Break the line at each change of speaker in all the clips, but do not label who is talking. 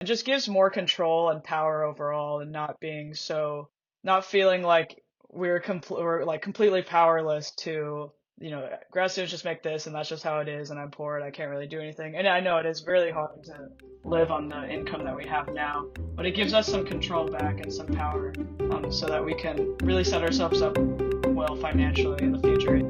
It just gives more control and power overall, and not feeling like we're like completely powerless to, grad students just make this and that's just how it is, and I'm poor and I can't really do anything. And I know it is really hard to live on the income that we have now, but it gives us some control back and some power, so that we can really set ourselves up well financially in the future.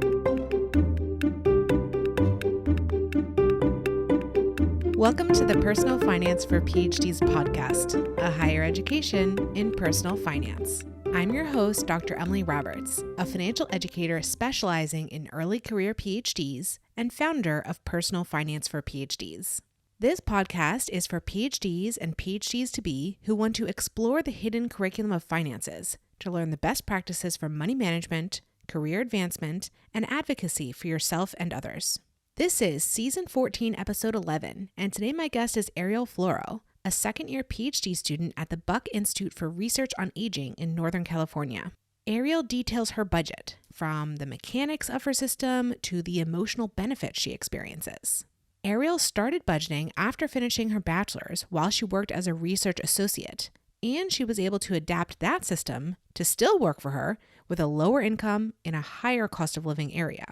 Welcome to the Personal Finance for PhDs podcast, a higher education in personal finance. I'm your host, Dr. Emily Roberts, a financial educator specializing in early career PhDs and founder of Personal Finance for PhDs. This podcast is for PhDs and PhDs-to-be who want to explore the hidden curriculum of finances to learn the best practices for money management, career advancement, and advocacy for yourself and others. This is Season 14, Episode 11, and today my guest is Ariel Floro, a second-year PhD student at the Buck Institute for Research on Aging in Northern California. Ariel details her budget, from the mechanics of her system to the emotional benefits she experiences. Ariel started budgeting after finishing her bachelor's while she worked as a research associate, and she was able to adapt that system to still work for her with a lower income in a higher cost of living area.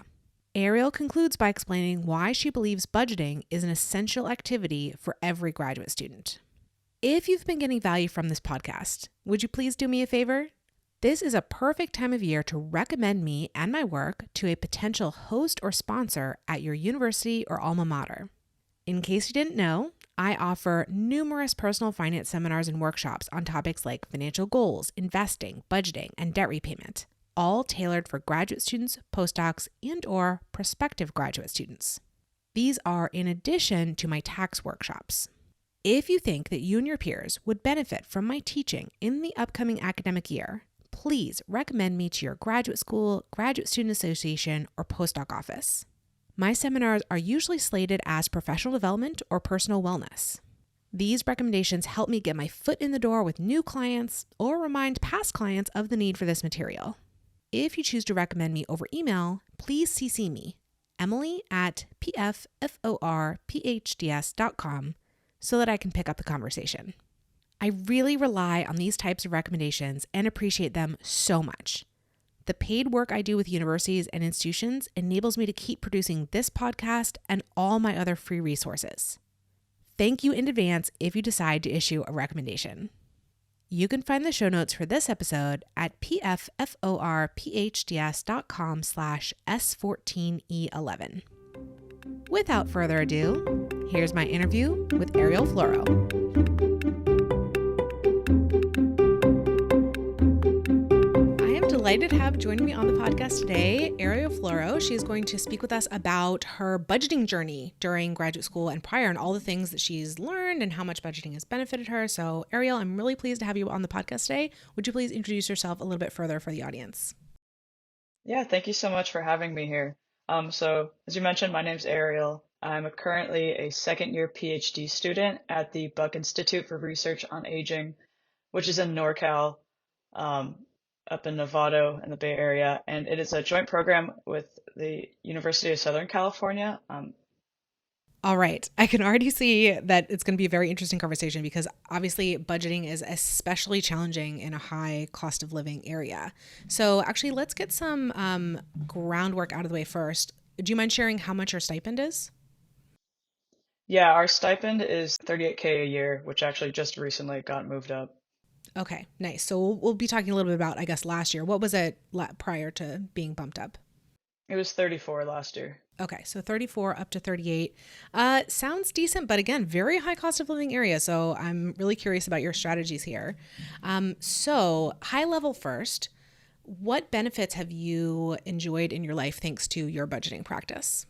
Ariel concludes by explaining why she believes budgeting is an essential activity for every graduate student. If you've been getting value from this podcast, would you please do me a favor? This is a perfect time of year to recommend me and my work to a potential host or sponsor at your university or alma mater. In case you didn't know, I offer numerous personal finance seminars and workshops on topics like financial goals, investing, budgeting, and debt repayment, all tailored for graduate students, postdocs, and/or prospective graduate students. These are in addition to my tax workshops. If you think that you and your peers would benefit from my teaching in the upcoming academic year, please recommend me to your graduate school, graduate student association, or postdoc office. My seminars are usually slated as professional development or personal wellness. These recommendations help me get my foot in the door with new clients or remind past clients of the need for this material. If you choose to recommend me over email, please CC me, Emily at pfforphds.com, so that I can pick up the conversation. I really rely on these types of recommendations and appreciate them so much. The paid work I do with universities and institutions enables me to keep producing this podcast and all my other free resources. Thank you in advance if you decide to issue a recommendation. You can find the show notes for this episode at pfforphds.com/S14E11. Without further ado, here's my interview with Ariel Floro. I am delighted to have joining me on the podcast today, Ariel Floro. She is going to speak with us about her budgeting journey during graduate school and prior, and all the things that she's learned and how much budgeting has benefited her. So, Ariel, I'm really pleased to have you on the podcast today. Would you please introduce yourself a little bit further for the audience?
Yeah, thank you so much for having me here. So as you mentioned, my name's Ariel. I'm currently a second-year PhD student at the Buck Institute for Research on Aging, which is in NorCal, up in Novato in the Bay Area, and it is a joint program with the University of Southern California.
All right. I can already see that it's going to be a very interesting conversation because obviously budgeting is especially challenging in a high cost of living area. So actually, let's get some groundwork out of the way first. Do you mind sharing how much your stipend is?
Yeah, our stipend is $38K a year, which actually just recently got moved up.
Okay, nice. So we'll be talking a little bit about, I guess, last year. What was it prior to being bumped up?
It was 34 last year.
Okay, so 34 up to 38. Sounds decent, but again, very high cost of living area. So I'm really curious about your strategies here. So high level first, what benefits have you enjoyed in your life thanks to your budgeting practice?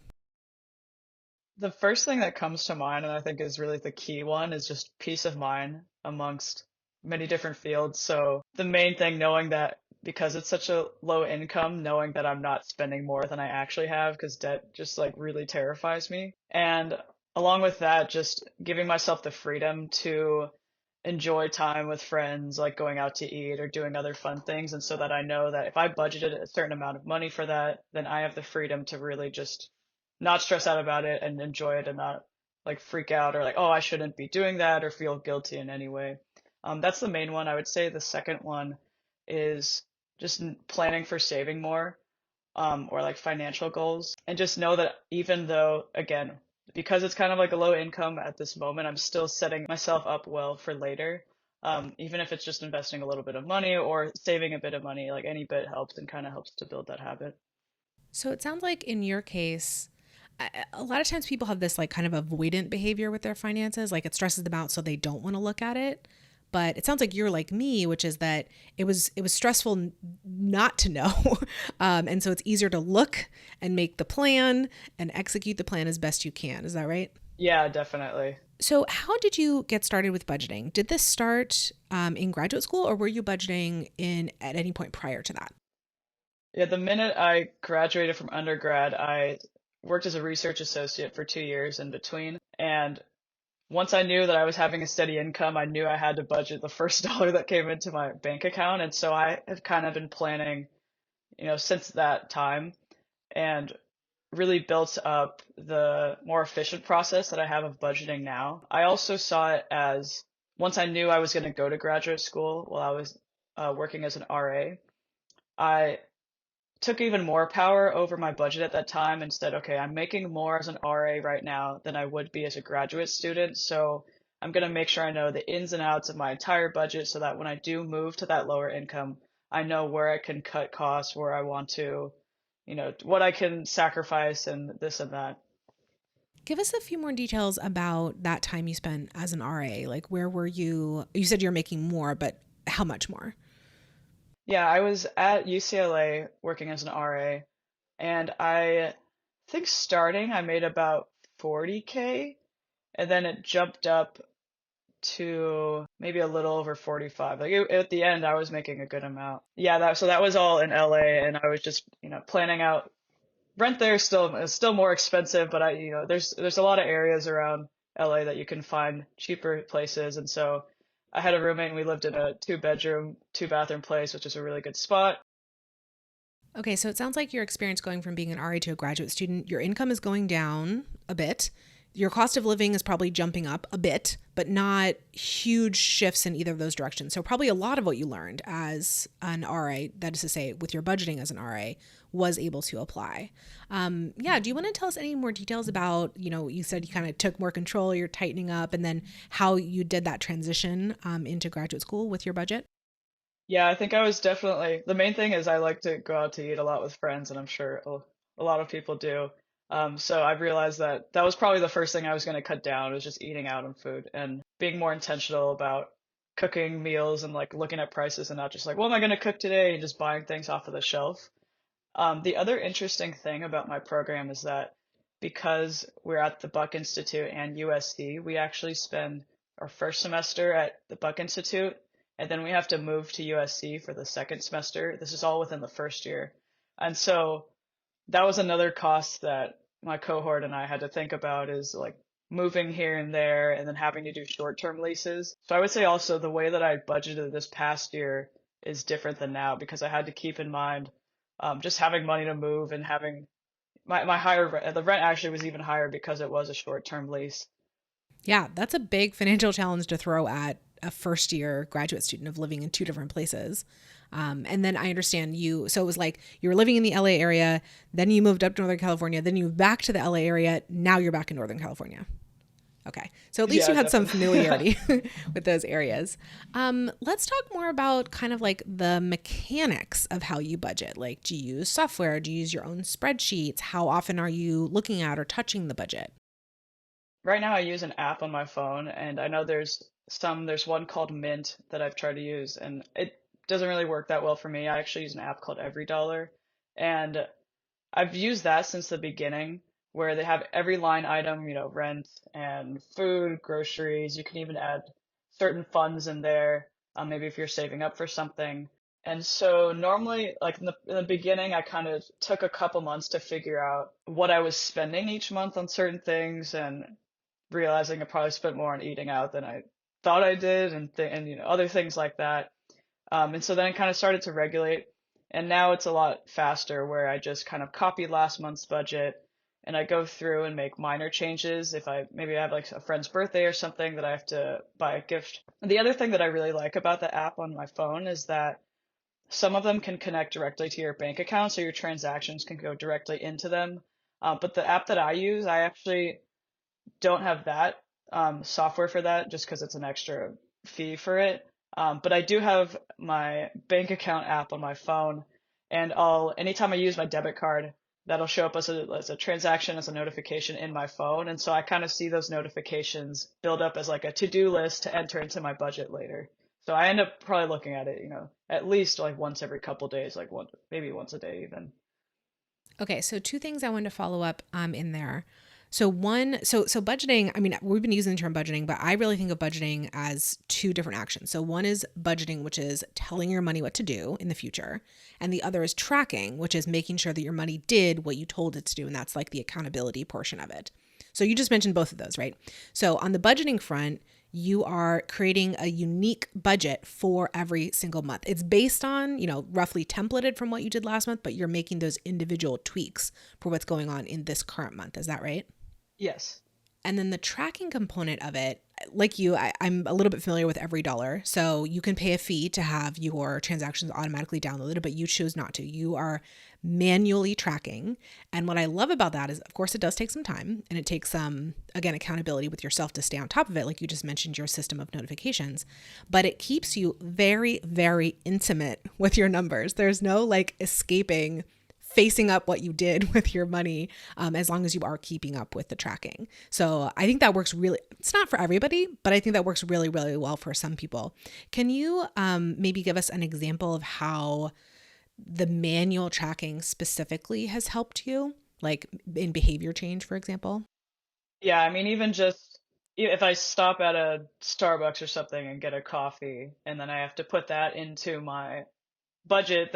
The first thing that comes to mind, and I think is really the key one, is just peace of mind amongst many different fields. So the main thing, knowing that because it's such a low income, knowing that I'm not spending more than I actually have, because debt just like really terrifies me. And along with that, just giving myself the freedom to enjoy time with friends, like going out to eat or doing other fun things. And so that I know that if I budgeted a certain amount of money for that, then I have the freedom to really just not stress out about it and enjoy it and not like freak out or like, oh, I shouldn't be doing that or feel guilty in any way. That's the main one. I would say the second one is just planning for saving more, or like financial goals. And just know that even though, again, because it's kind of like a low income at this moment, I'm still setting myself up well for later. Even if it's just investing a little bit of money or saving a bit of money, like any bit helps and kind of helps to build that habit.
So it sounds like in your case, a lot of times people have this like kind of avoidant behavior with their finances, like it stresses them out so they don't want to look at it. But it sounds like you're like me, which is that it was stressful not to know, and so it's easier to look and make the plan and execute the plan as best you can. Is that right?
Yeah, definitely.
So how did you get started with budgeting? Did this start in graduate school, or were you budgeting in at any point prior to that?
Yeah, the minute I graduated from undergrad, I worked as a research associate for 2 years in between. And once I knew that I was having a steady income, I knew I had to budget the first dollar that came into my bank account. And so I have kind of been planning, since that time and really built up the more efficient process that I have of budgeting now. I also saw it as once I knew I was going to go to graduate school while I was working as an RA, I took even more power over my budget at that time and said, okay, I'm making more as an RA right now than I would be as a graduate student. So I'm going to make sure I know the ins and outs of my entire budget so that when I do move to that lower income, I know where I can cut costs, where I want to, what I can sacrifice and this and that.
Give us a few more details about that time you spent as an RA. Like, where were you? You said you're making more, but how much more?
Yeah, I was at UCLA working as an RA, and I think starting I made about 40K, and then it jumped up to maybe a little over 45. Like at the end, I was making a good amount. Yeah, that was all in LA, and I was just, planning out rent there is still more expensive, but there's a lot of areas around LA that you can find cheaper places, and so I had a roommate and we lived in a two-bedroom, two-bathroom place, which is a really good spot.
Okay, so it sounds like your experience going from being an RA to a graduate student, your income is going down a bit. Your cost of living is probably jumping up a bit, but not huge shifts in either of those directions. So probably a lot of what you learned as an RA, that is to say, with your budgeting as an RA, was able to apply. Yeah, do you want to tell us any more details about, you said you kind of took more control, you're tightening up, and then how you did that transition into graduate school with your budget?
Yeah, I think I was definitely the main thing is I like to go out to eat a lot with friends, and I'm sure a lot of people do. So I've realized that that was probably the first thing I was going to cut down was just eating out on food and being more intentional about cooking meals and like looking at prices and not just like, what am I going to cook today and just buying things off of the shelf. The other interesting thing about my program is that because we're at the Buck Institute and USC, we actually spend our first semester at the Buck Institute, and then we have to move to USC for the second semester. This is all within the first year. And so that was another cost that my cohort and I had to think about is like moving here and there and then having to do short-term leases. So I would say also the way that I budgeted this past year is different than now because I had to keep in mind just having money to move and having my higher rent, the rent actually was even higher because it was a short-term lease.
Yeah, that's a big financial challenge to throw at a first year graduate student of living in two different places. And then I understand so it was like you were living in the LA area, then you moved up to Northern California, then you moved back to the LA area. Now you're back in Northern California. Okay. So at least
Yeah,
you had some
definitely.
familiarity with those areas. Let's talk more about kind of like the mechanics of how you budget. Like, do you use software? Do you use your own spreadsheets? How often are you looking at or touching the budget?
Right now I use an app on my phone and I know there's one called Mint that I've tried to use and it doesn't really work that well for me. I actually use an app called Every Dollar and I've used that since the beginning where they have every line item, rent and food, groceries. You can even add certain funds in there, maybe if you're saving up for something. And so normally, like in the beginning, I kind of took a couple months to figure out what I was spending each month on certain things and realizing I probably spent more on eating out than I thought I did and other things like that. And so then I kind of started to regulate, and now it's a lot faster where I just kind of copy last month's budget and I go through and make minor changes. If I maybe I have like a friend's birthday or something that I have to buy a gift. And the other thing that I really like about the app on my phone is that some of them can connect directly to your bank account, so your transactions can go directly into them. But the app that I use, I actually don't have that software for that just because it's an extra fee for it. But I do have my bank account app on my phone, and anytime I use my debit card, that'll show up as a transaction, as a notification in my phone. And so I kind of see those notifications build up as like a to-do list to enter into my budget later. So I end up probably looking at it, at least like once every couple days, like maybe once a day even.
Okay, so two things I wanted to follow up in there. So one, so budgeting, I mean, we've been using the term budgeting, but I really think of budgeting as two different actions. So one is budgeting, which is telling your money what to do in the future. And the other is tracking, which is making sure that your money did what you told it to do. And that's like the accountability portion of it. So you just mentioned both of those, right? So on the budgeting front, you are creating a unique budget for every single month. It's based on, roughly templated from what you did last month, but you're making those individual tweaks for what's going on in this current month. Is that right?
Yes.
And then the tracking component of it, like you, I'm a little bit familiar with Every Dollar. So you can pay a fee to have your transactions automatically downloaded, but you choose not to. You are manually tracking. And what I love about that is, of course, it does take some time, and it takes some, again, accountability with yourself to stay on top of it. Like you just mentioned, your system of notifications, but it keeps you very, very intimate with your numbers. There's no like escaping facing up what you did with your money, as long as you are keeping up with the tracking. So I think that works really, it's not for everybody, but I think that works really, really well for some people. Can you maybe give us an example of how the manual tracking specifically has helped you, like in behavior change, for example?
Yeah, I mean, even just if I stop at a Starbucks or something and get a coffee, and then I have to put that into my budget,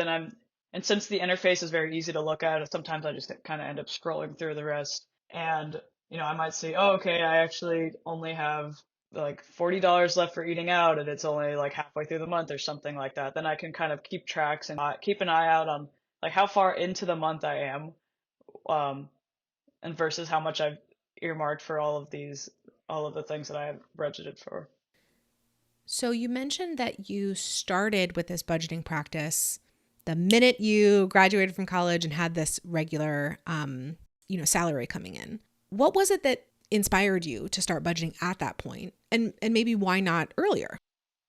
and since the interface is very easy to look at, sometimes I just kind of end up scrolling through the rest. And, I might see, oh, okay, I actually only have like $40 left for eating out, and it's only like halfway through the month or something like that. Then I can kind of keep tracks and keep an eye out on like how far into the month I am, um, and versus how much I've earmarked for all of the things that I have budgeted for.
So you mentioned that you started with this budgeting practice the minute you graduated from college and had this regular, salary coming in. What was it that inspired you to start budgeting at that point? And maybe why not earlier?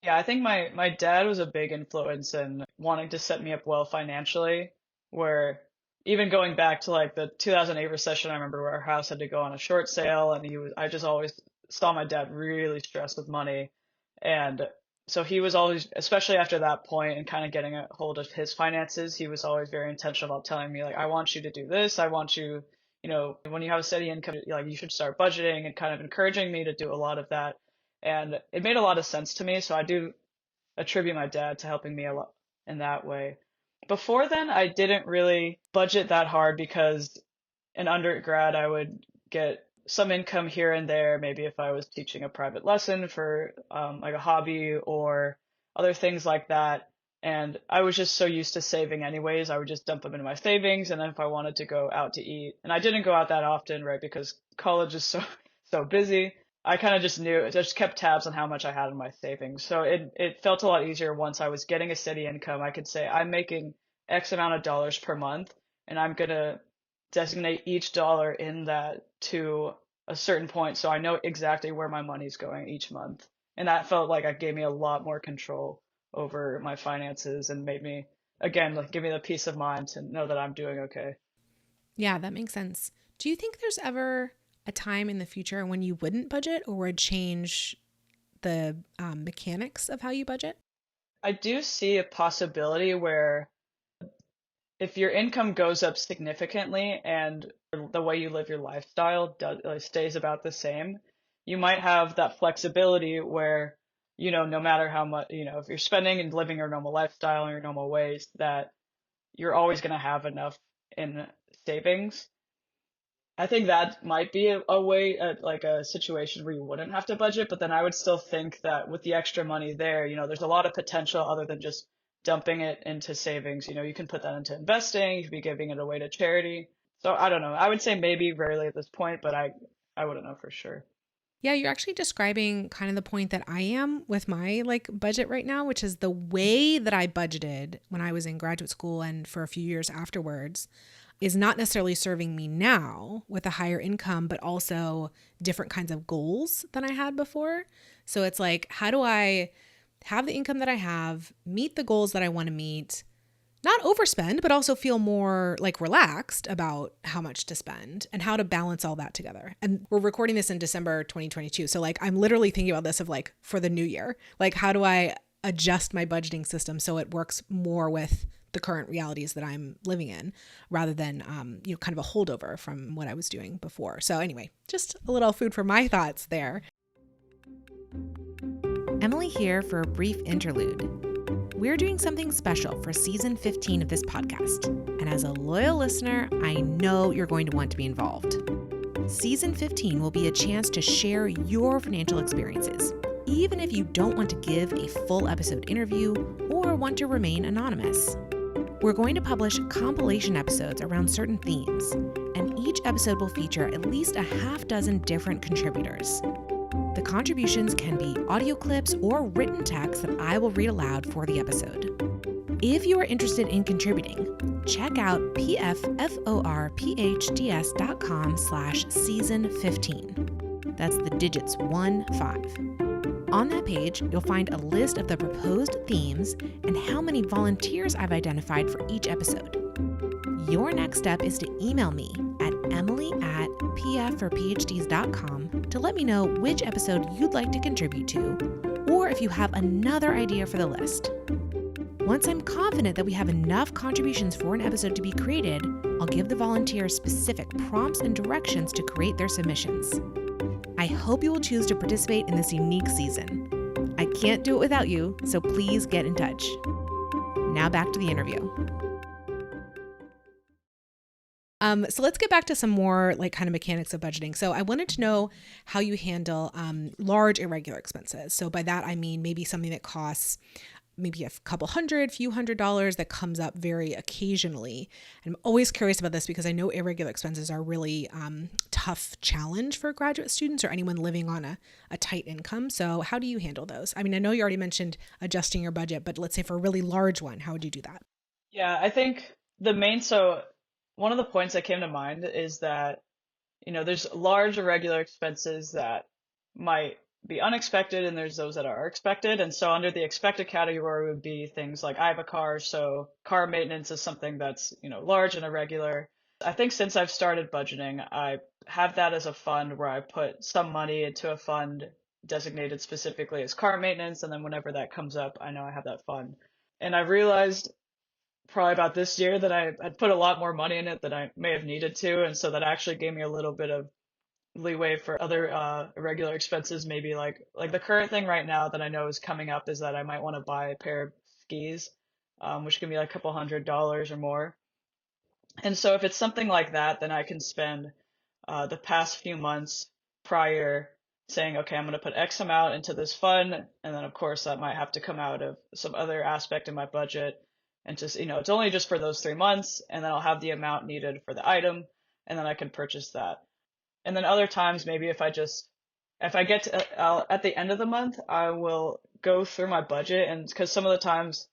Yeah, I think my dad was a big influence in wanting to set me up well financially, where even going back to like the 2008 recession, I remember where our house had to go on a short sale, and I just always saw my dad really stressed with money. And so he was always, especially after that point and kind of getting a hold of his finances, he was always very intentional about telling me like, I want you to do this. I want you, when you have a steady income, like you should start budgeting, and kind of encouraging me to do a lot of that. And it made a lot of sense to me. So I do attribute my dad to helping me a lot in that way. Before then, I didn't really budget that hard because in undergrad, I would get some income here and there, maybe if I was teaching a private lesson for like a hobby or other things like that. And I was just so used to saving anyways, I would just dump them into my savings. And then if I wanted to go out to eat, and I didn't go out that often, right, because college is so busy. I kind of just knew, just kept tabs on how much I had in my savings. So it felt a lot easier once I was getting a steady income. I could say I'm making X amount of dollars per month, and I'm gonna designate each dollar in that to a certain point so I know exactly where my money's going each month. And that felt like it gave me a lot more control over my finances and made me, again, like give me the peace of mind to know that I'm doing okay.
Yeah, that makes sense. Do you think there's ever a time in the future when you wouldn't budget or would change the mechanics of how you budget?
I do see a possibility where if your income goes up significantly and the way you live your lifestyle stays about the same, you might have that flexibility where, no matter how much, if you're spending and living your normal lifestyle in your normal ways, that you're always going to have enough in savings. I think that might be a way, like a situation where you wouldn't have to budget, but then I would still think that with the extra money there, there's a lot of potential other than just dumping it into savings. You can put that into investing, you could be giving it away to charity. So I don't know. I would say maybe rarely at this point, but I wouldn't know for sure.
Yeah, you're actually describing kind of the point that I am with my like budget right now, which is the way that I budgeted when I was in graduate school and for a few years afterwards is not necessarily serving me now with a higher income, but also different kinds of goals than I had before. So it's like, how do I have the income that I have, meet the goals that I want to meet, not overspend, but also feel more like relaxed about how much to spend and how to balance all that together. And we're recording this in December 2022. So like I'm literally thinking about this of like for the new year, like how do I adjust my budgeting system so it works more with the current realities that I'm living in rather than, kind of a holdover from what I was doing before. So anyway, just a little food for my thoughts there. Emily here for a brief interlude. We're doing something special for season 15 of this podcast, and as a loyal listener, I know you're going to want to be involved. Season 15 will be a chance to share your financial experiences, even if you don't want to give a full episode interview or want to remain anonymous. We're going to publish compilation episodes around certain themes, and each episode will feature at least a half dozen different contributors. The contributions can be audio clips or written text that I will read aloud for the episode. If you are interested in contributing, check out pfforphds.com/season15. That's the digits 15. On that page, you'll find a list of the proposed themes and how many volunteers I've identified for each episode. Your next step is to email me at emily@pfforphds.com to let me know which episode you'd like to contribute to, or if you have another idea for the list. Once I'm confident that we have enough contributions for an episode to be created, I'll give the volunteers specific prompts and directions to create their submissions. I hope you will choose to participate in this unique season. I can't do it without you, so please get in touch. Now back to the interview. So let's get back to some more like kind of mechanics of budgeting. So I wanted to know how you handle large irregular expenses. So by that, I mean maybe something that costs maybe a couple hundred, few $100s that comes up very occasionally. And I'm always curious about this because I know irregular expenses are really tough challenge for graduate students or anyone living on a tight income. So how do you handle those? I mean, I know you already mentioned adjusting your budget, but let's say for a really large one, how would you do that?
Yeah, I think one of the points that came to mind is that, there's large irregular expenses that might be unexpected and there's those that are expected. And so under the expected category would be things like I have a car, so car maintenance is something that's, large and irregular. I think since I've started budgeting, I have that as a fund where I put some money into a fund designated specifically as car maintenance. And then whenever that comes up, I know I have that fund. And I realized probably about this year that I had put a lot more money in it than I may have needed to. And so that actually gave me a little bit of leeway for other irregular expenses, maybe like the current thing right now that I know is coming up is that I might want to buy a pair of skis, which can be like a couple $100s or more. And so if it's something like that, then I can spend the past few months prior saying, okay, I'm going to put X amount into this fund. And then of course that might have to come out of some other aspect in my budget. And just, it's only just for those 3 months. And then I'll have the amount needed for the item. And then I can purchase that. And then other times, maybe if I get to, at the end of the month, I will go through my budget. And because some of the times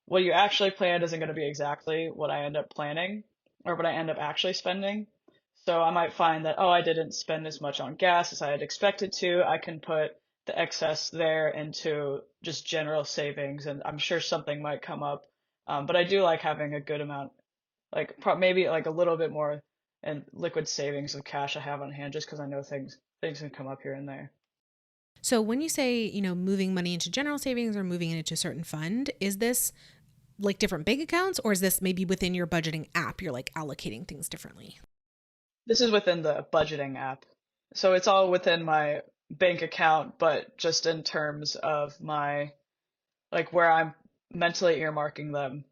what you actually planned isn't going to be exactly what I end up planning or what I end up actually spending. So I might find that, oh, I didn't spend as much on gas as I had expected to. I can put the excess there into just general savings, and I'm sure something might come up. But I do like having a good amount, like maybe like a little bit more in liquid savings of cash I have on hand, just because I know things can come up here and there.
So when you say, moving money into general savings or moving it into a certain fund, is this like different bank accounts, or is this maybe within your budgeting app, you're like allocating things differently?
This is within the budgeting app. So it's all within my bank account, but just in terms of my, like where I'm mentally earmarking them,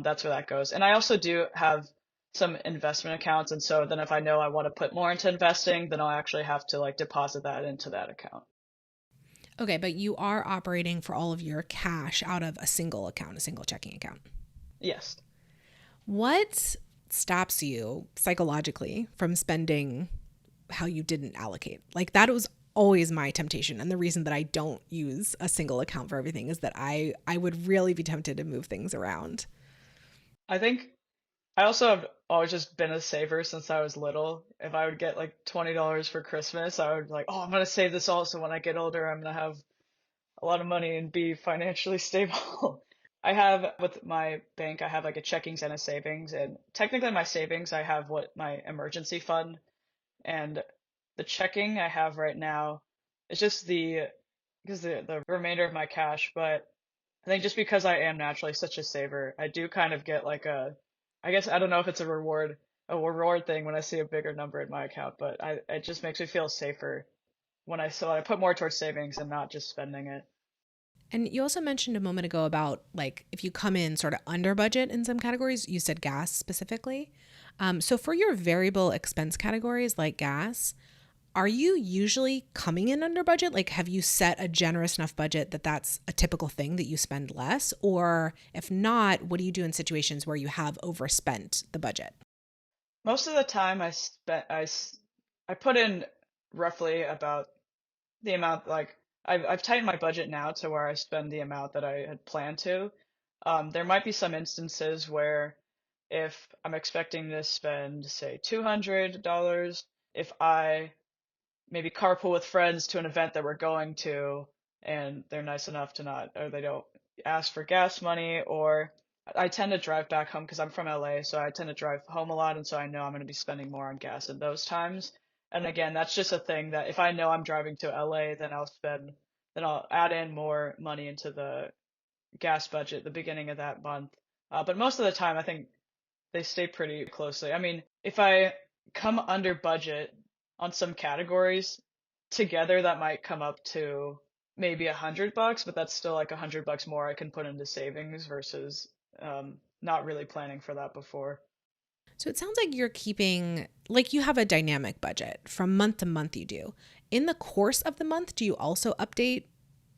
that's where that goes. And I also do have some investment accounts. And so then if I know I want to put more into investing, then I'll actually have to like deposit that into that account.
Okay, but you are operating for all of your cash out of a single account, a single checking account.
Yes.
What stops you psychologically from spending how you didn't allocate. Like that was always my temptation. And the reason that I don't use a single account for everything is that I would really be tempted to move things around.
I think I also have always just been a saver since I was little. If I would get like $20 for Christmas, I would like, oh, I'm gonna save this all so when I get older, I'm gonna have a lot of money and be financially stable. I have with my bank, I have like a checkings and a savings, and technically my savings, I have what my emergency fund, and the checking I have right now is just the remainder of my cash, but I think just because I am naturally such a saver, I do kind of get like I guess I don't know if it's a reward thing when I see a bigger number in my account, but it just makes me feel safer so I put more towards savings and not just spending it.
And you also mentioned a moment ago about like if you come in sort of under budget in some categories, you said gas specifically. So for your variable expense categories like gas, are you usually coming in under budget? Like, have you set a generous enough budget that that's a typical thing that you spend less? Or if not, what do you do in situations where you have overspent the budget?
Most of the time I put in roughly about the amount like I've tightened my budget now to where I spend the amount that I had planned to. There might be some instances where if I'm expecting to spend, say, $200, if I maybe carpool with friends to an event that we're going to, and they're nice enough to not, or they don't ask for gas money, or I tend to drive back home because I'm from LA, so I tend to drive home a lot, and so I know I'm going to be spending more on gas in those times. And again, that's just a thing that if I know I'm driving to LA, then I'll add in more money into the gas budget at the beginning of that month. But most of the time, I think they stay pretty closely. I mean, if I come under budget on some categories, together that might come up to maybe $100, but that's still like $100 more I can put into savings versus not really planning for that before.
So it sounds like you're keeping, like you have a dynamic budget from month to month you do. In the course of the month, do you also update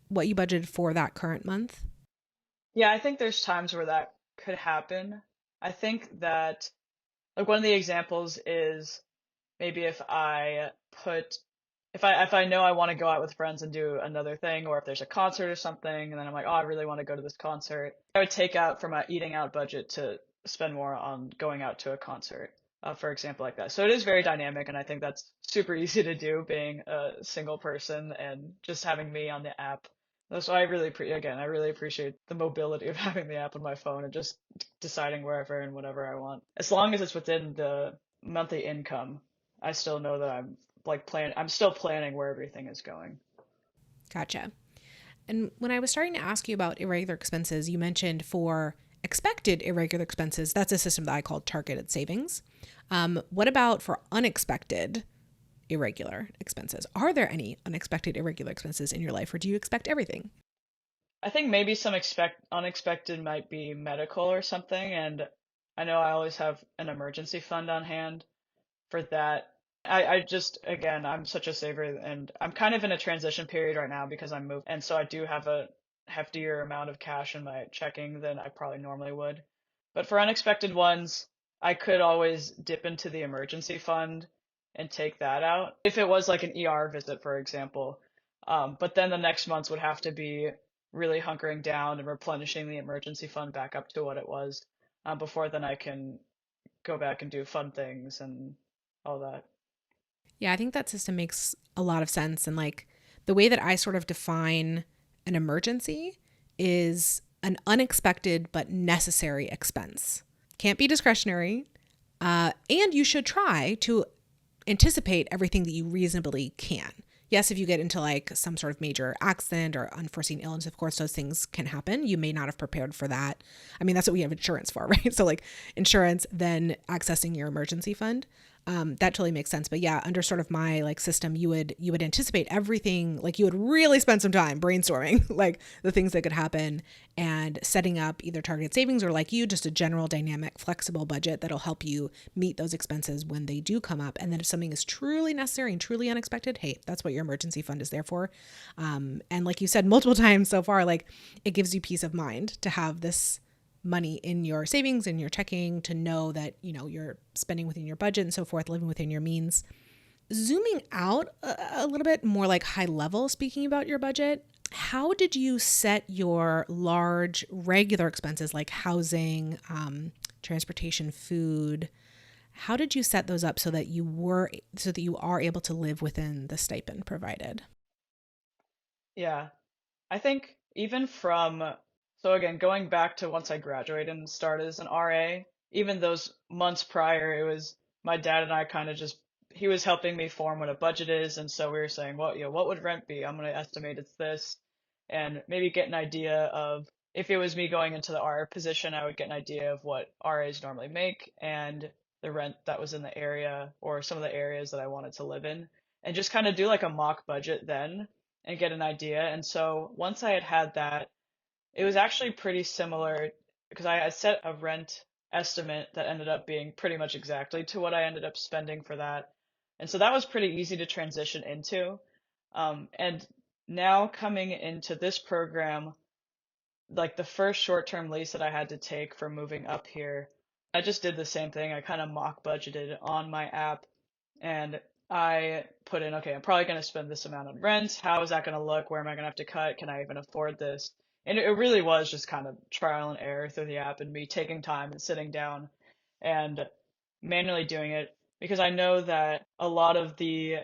what you budgeted for that current month?
Yeah, I think there's times where that could happen. I think that like one of the examples is maybe put if I know I want to go out with friends and do another thing, or if there's a concert or something, and then I'm like, oh, I really want to go to this concert, I would take out from my eating out budget to spend more on going out to a concert, for example, like that. So it is very dynamic, and I think that's super easy to do being a single person and just having me on the app. So I really appreciate the mobility of having the app on my phone and just deciding wherever and whatever I want. As long as it's within the monthly income, I still know that I'm still planning where everything is going.
Gotcha. And when I was starting to ask you about irregular expenses, you mentioned for expected irregular expenses, that's a system that I call targeted savings. What about for unexpected irregular expenses? Are there any unexpected irregular expenses in your life, or do you expect everything?
I think maybe some expect unexpected might be medical or something, and I know I always have an emergency fund on hand for that. I just, again, I'm such a saver and I'm kind of in a transition period right now because I'm moving. And so I do have a heftier amount of cash in my checking than I probably normally would. But for unexpected ones, I could always dip into the emergency fund and take that out if it was like an ER visit, for example. But then the next months would have to be really hunkering down and replenishing the emergency fund back up to what it was before then I can go back and do fun things and all that.
Yeah, I think that system makes a lot of sense. And like the way that I sort of define an emergency is an unexpected but necessary expense. Can't be discretionary. And you should try to anticipate everything that you reasonably can. Yes, if you get into like some sort of major accident or unforeseen illness, of course, those things can happen. You may not have prepared for that. I mean, that's what we have insurance for, right? So like insurance, then accessing your emergency fund. That totally makes sense. But yeah, under sort of my like system, you would anticipate everything. Like you would really spend some time brainstorming like the things that could happen and setting up either targeted savings or like you, just a general dynamic, flexible budget that'll help you meet those expenses when they do come up. And then if something is truly necessary and truly unexpected, hey, that's what your emergency fund is there for. And like you said multiple times so far, like it gives you peace of mind to have this money in your savings and your checking to know that, you're spending within your budget and so forth, living within your means. Zooming out a little bit more like high level, speaking about your budget, how did you set your large regular expenses like housing, transportation, food? How did you set those up so that you are able to live within the stipend provided?
Yeah. I think even from, so again, going back to once I graduated and started as an RA, even those months prior, it was my dad and I kind of just, he was helping me form what a budget is. And so we were saying, well, what would rent be? I'm going to estimate it's this, and maybe get an idea of, if it was me going into the RA position, I would get an idea of what RAs normally make and the rent that was in the area or some of the areas that I wanted to live in, and just kind of do like a mock budget then and get an idea. And so once I had that, it was actually pretty similar because I had set a rent estimate that ended up being pretty much exactly to what I ended up spending for that. And so that was pretty easy to transition into. And now coming into this program, like the first short-term lease that I had to take for moving up here, I just did the same thing. I kind of mock budgeted on my app, and I put in, okay, I'm probably going to spend this amount on rent. How is that going to look? Where am I going to have to cut? Can I even afford this? And it really was just kind of trial and error through the app and me taking time and sitting down and manually doing it, because I know that a lot of the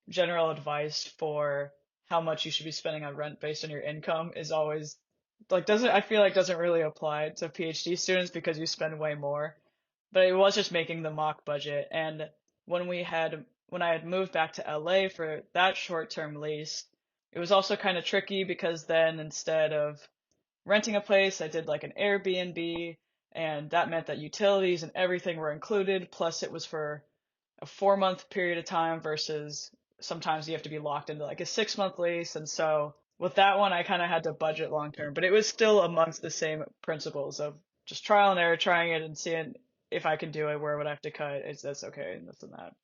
general advice for how much you should be spending on rent based on your income is always like doesn't I feel like doesn't really apply to PhD students because you spend way more. But it was just making the mock budget. And when I had moved back to LA for that short-term lease, it was also kind of tricky because then instead of renting a place, I did like an Airbnb, and that meant that utilities and everything were included, plus it was for a 4 month period of time versus sometimes you have to be locked into like a 6 month lease. And so with that one, I kind of had to budget long term, but it was still amongst the same principles of just trial and error, trying it and seeing if I can do it, where would I have to cut, is this okay, and this and that.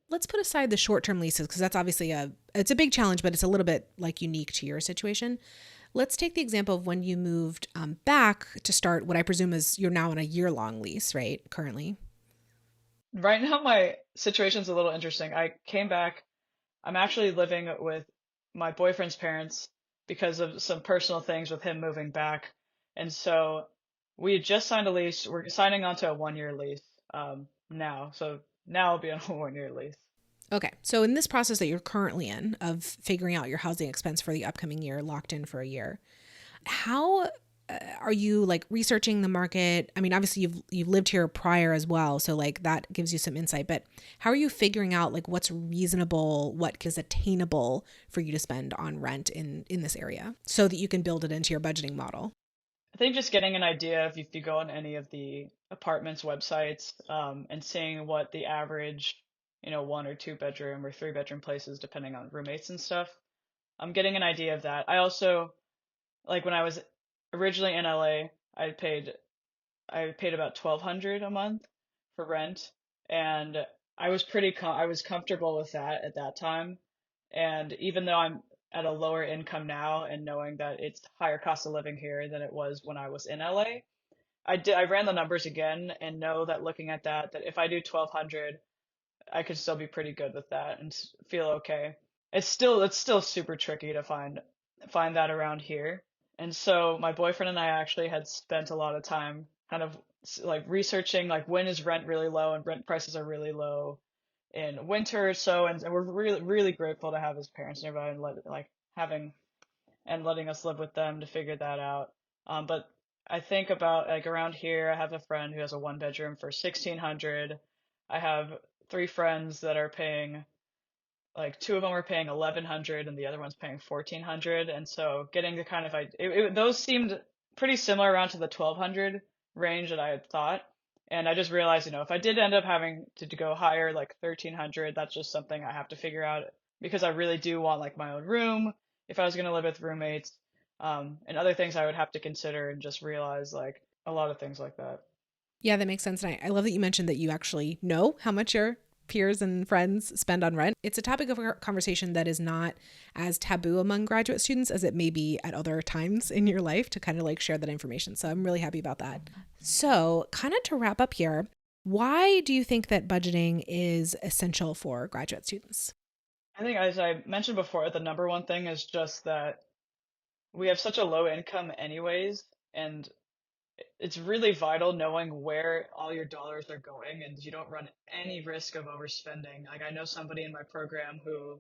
Let's put aside the short-term leases because that's obviously it's a big challenge, but it's a little bit like unique to your situation. Let's take the example of when you moved back to start what I presume is you're now on a year-long lease, right? Currently.
Right now, my situation's a little interesting. I came back. I'm actually living with my boyfriend's parents because of some personal things with him moving back. And so we had just signed a lease. We're signing on to a 1 year lease now. So now I'll be on a 1 year lease.
Okay. So in this process that you're currently in of figuring out your housing expense for the upcoming year, locked in for a year, how are you like researching the market? I mean, obviously you've lived here prior as well, so like that gives you some insight, but how are you figuring out like what's reasonable, what is attainable for you to spend on rent in this area so that you can build it into your budgeting model?
I think just getting an idea of if you go on any of the apartments websites, and seeing what the average, 1 or 2 bedroom or 3 bedroom places, depending on roommates and stuff. I'm getting an idea of that. I also, like when I was originally in LA, I paid about 1,200 a month for rent, and I was comfortable with that at that time. And even though I'm at a lower income now and knowing that it's higher cost of living here than it was when I was in LA, I ran the numbers again and know that looking at that if I do 1,200, I could still be pretty good with that and feel okay. It's still super tricky to find that around here. And so my boyfriend and I actually had spent a lot of time kind of like researching like when is rent really low, and rent prices are really low in winter or so, and we're really grateful to have his parents nearby and letting us live with them to figure that out. But I think about like around here, I have a friend who has a 1 bedroom for 1,600. I have three friends that are paying, like two of them are paying 1,100 and the other one's paying 1,400. And so getting the kind of those seemed pretty similar around to the 1,200 range that I had thought. And I just realized, if I did end up having to go higher, like 1,300, that's just something I have to figure out, because I really do want like my own room if I was going to live with roommates, and other things I would have to consider, and just realize like a lot of things like that.
Yeah, that makes sense. And I love that you mentioned that you actually know how much your peers and friends spend on rent. It's a topic of conversation that is not as taboo among graduate students as it may be at other times in your life to kind of like share that information. So I'm really happy about that. So, kind of to wrap up here, why do you think that budgeting is essential for graduate students?
I think, as I mentioned before, the number one thing is just that we have such a low income anyways, and it's really vital knowing where all your dollars are going and you don't run any risk of overspending. Like I know somebody in my program who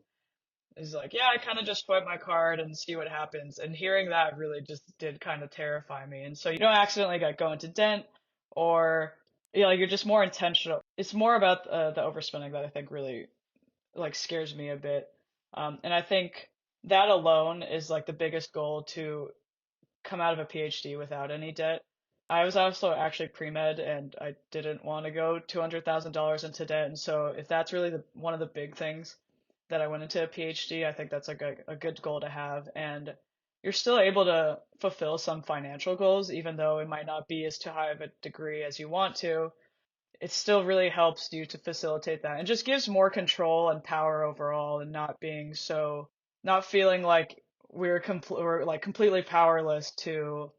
is like, yeah, I kind of just swipe my card and see what happens. And hearing that really just did kind of terrify me. And so you don't accidentally like go into debt or like you're just more intentional. It's more about the overspending that I think really like scares me a bit. And I think that alone is like the biggest goal to come out of a PhD without any debt. I was also actually pre-med and I didn't want to go $200,000 into debt. And so if that's really one of the big things that I went into a PhD, I think that's like a good goal to have. And you're still able to fulfill some financial goals, even though it might not be as too high of a degree as you want to. It still really helps you to facilitate that and just gives more control and power overall and not feeling like we're like completely powerless to,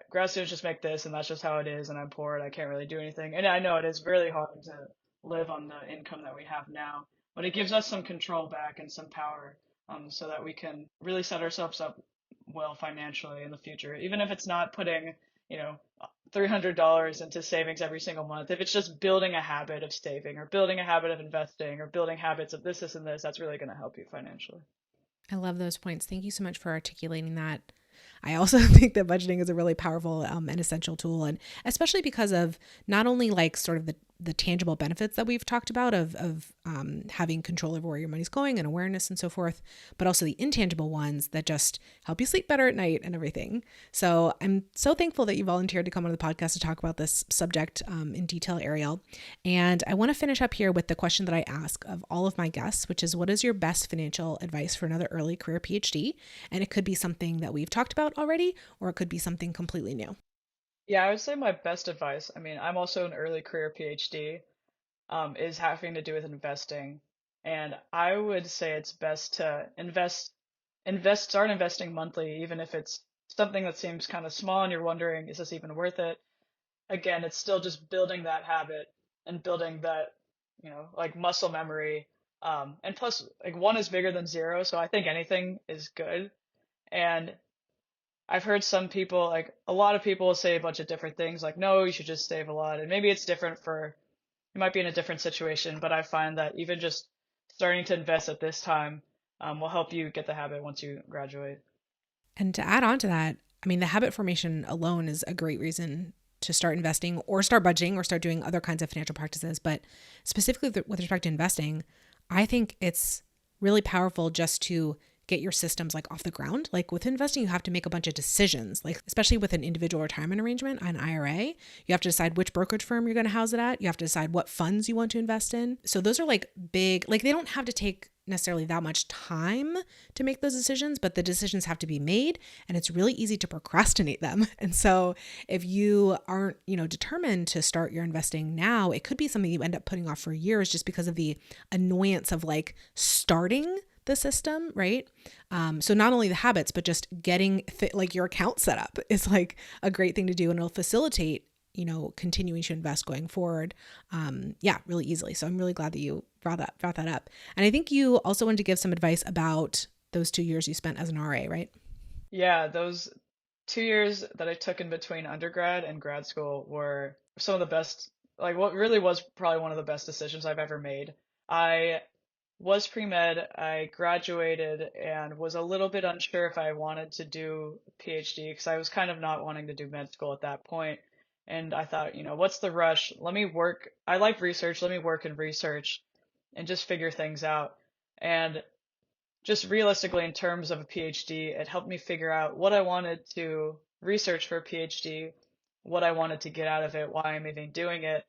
grad students just make this and that's just how it is and I'm poor and I can't really do anything. And I know it is really hard to live on the income that we have now, but it gives us some control back and some power, so that we can really set ourselves up well financially in the future, even if it's not putting, you know, $300 into savings every single month. If it's just building a habit of saving or building a habit of investing or building habits of this, and this, that's really going to help you financially.
I love those points. Thank you so much for articulating that. I also think that budgeting is a really powerful and essential tool, and especially because of not only like sort of the tangible benefits that we've talked about of having control over where your money's going and awareness and so forth, but also the intangible ones that just help you sleep better at night and everything. So I'm so thankful that you volunteered to come on the podcast to talk about this subject in detail, Ariel. And I want to finish up here with the question that I ask of all of my guests, which is, what is your best financial advice for another early career PhD? And it could be something that we've talked about already, or it could be something completely new.
Yeah, I would say my best advice, I mean, I'm also an early career PhD, is having to do with investing. And I would say it's best to start investing monthly, even if it's something that seems kind of small and you're wondering, is this even worth it? Again, it's still just building that habit and building that, like muscle memory. And plus, like one is bigger than zero, so I think anything is good. And I've heard some people, like a lot of people say a bunch of different things, like, no, you should just save a lot. And maybe it's different you might be in a different situation, but I find that even just starting to invest at this time, will help you get the habit once you graduate.
And to add on to that, I mean, the habit formation alone is a great reason to start investing or start budgeting or start doing other kinds of financial practices. But specifically with respect to investing, I think it's really powerful just to get your systems like off the ground. Like with investing, you have to make a bunch of decisions, like especially with an individual retirement arrangement, an IRA, you have to decide which brokerage firm you're going to house it at. You have to decide what funds you want to invest in. So those are like big, like they don't have to take necessarily that much time to make those decisions, but the decisions have to be made and it's really easy to procrastinate them. And so if you aren't, determined to start your investing now, it could be something you end up putting off for years just because of the annoyance of like starting the system, right? So not only the habits, but just getting like your account set up is like a great thing to do, and it'll facilitate, continuing to invest going forward. Really easily. So I'm really glad that you brought that up. And I think you also wanted to give some advice about those 2 years you spent as an RA, right?
Yeah, those 2 years that I took in between undergrad and grad school were some of the best, like what really was probably one of the best decisions I've ever made. I was pre-med, I graduated and was a little bit unsure if I wanted to do PhD because I was kind of not wanting to do med school at that point. And I thought, what's the rush? Let me work. I like research. Let me work in research and just figure things out. And just realistically, in terms of a PhD, it helped me figure out what I wanted to research for a PhD, what I wanted to get out of it, why I'm even doing it.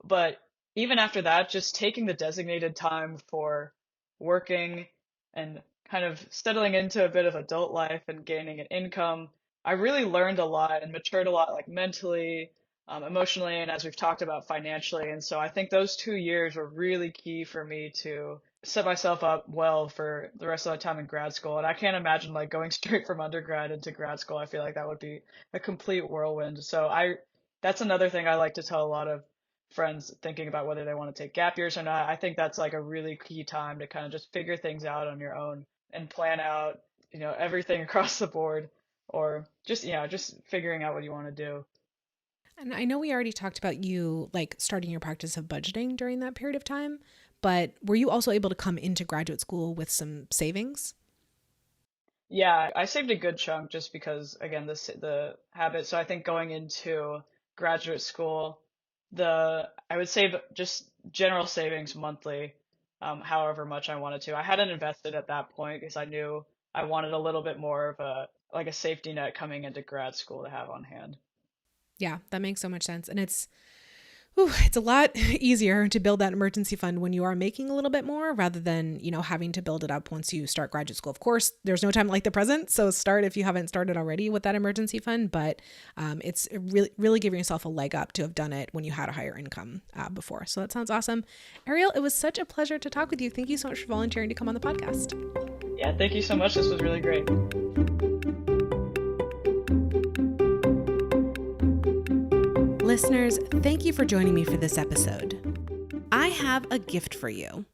But even after that, just taking the designated time for working and kind of settling into a bit of adult life and gaining an income, I really learned a lot and matured a lot, like mentally, emotionally and as we've talked about financially. And so I think those 2 years were really key for me to set myself up well for the rest of my time in grad school. And I can't imagine like going straight from undergrad into grad school. I feel like that would be a complete whirlwind. So that's another thing I like to tell a lot of friends thinking about whether they want to take gap years or not. I think that's like a really key time to kind of just figure things out on your own and plan out, everything across the board, or just figuring out what you want to do.
And I know we already talked about you like starting your practice of budgeting during that period of time, but were you also able to come into graduate school with some savings?
Yeah, I saved a good chunk just because, again, the habit. So I think going into graduate school, I would save just general savings monthly, however much I wanted to. I hadn't invested at that point because I knew I wanted a little bit more of a safety net coming into grad school to have on hand.
Yeah, that makes so much sense. And it's a lot easier to build that emergency fund when you are making a little bit more rather than, having to build it up once you start graduate school. Of course, there's no time like the present. So start if you haven't started already with that emergency fund, but it's really, really giving yourself a leg up to have done it when you had a higher income before. So that sounds awesome. Ariel, it was such a pleasure to talk with you. Thank you so much for volunteering to come on the podcast.
Yeah, thank you so much. This was really great.
Listeners, thank you for joining me for this episode. I have a gift for you.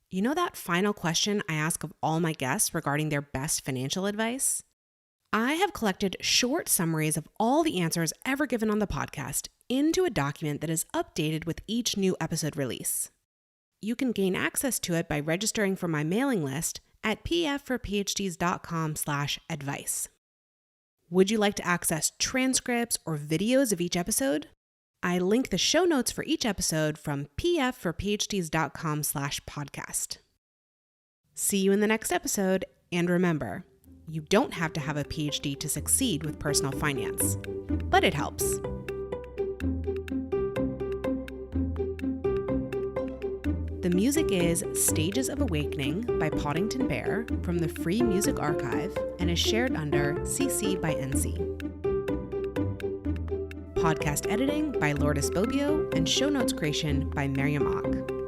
You know that final question I ask of all my guests regarding their best financial advice? I have collected short summaries of all the answers ever given on the podcast into a document that is updated with each new episode release. You can gain access to it by registering for my mailing list at pfforphds.com/advice. Would you like to access transcripts or videos of each episode? I link the show notes for each episode from pfforphds.com/podcast. See you in the next episode, and remember, you don't have to have a PhD to succeed with personal finance, but it helps. The music is Stages of Awakening by Poddington Bear from the Free Music Archive and is shared under CC by NC. Podcast editing by Lourdes Bobio and show notes creation by Miriam Ock.